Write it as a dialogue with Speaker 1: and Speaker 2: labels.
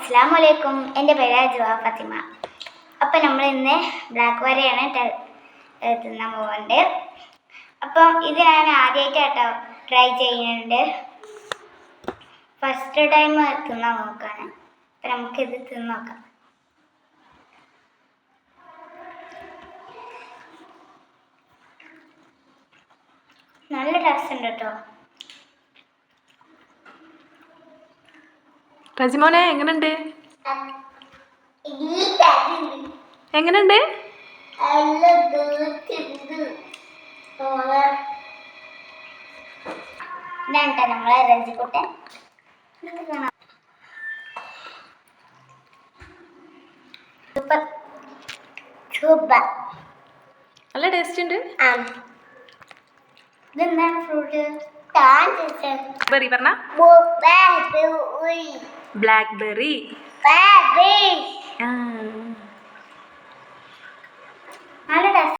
Speaker 1: അസ്സലാമു അലൈക്കും. എൻ്റെ പേര് അജുവ ഫാത്തിമ. അപ്പം നമ്മൾ ഇന്ന് ബ്ലാക്ക് വരയാണ് തിന്നാൻ പോകുന്നുണ്ട്. അപ്പം ഇത് ഞാൻ ആദ്യമായിട്ടാട്ടോ ട്രൈ ചെയ്യുന്നുണ്ട്. ഫസ്റ്റ് ടൈം തിന്നാൻ നോക്കാണ്. അപ്പം നമുക്കിത് തിന്ന് നോക്കാം. നല്ല ടേസ്റ്റ് ഉണ്ട് കേട്ടോ.
Speaker 2: റജിമോനെ എങ്ങനെയുണ്ട്? എങ്ങനെയുണ്ട്?
Speaker 1: ഇതാണ്ട നമ്മളെ രജിക്കുട്ടൻ.
Speaker 2: നല്ല ടേസ്റ്റ് ഉണ്ട്.
Speaker 1: ഇതെന്താണ് ഫ്രൂട്ട്?
Speaker 2: ബെറി പറഞ്ഞ ബ്ലാക്ക് ബെറി.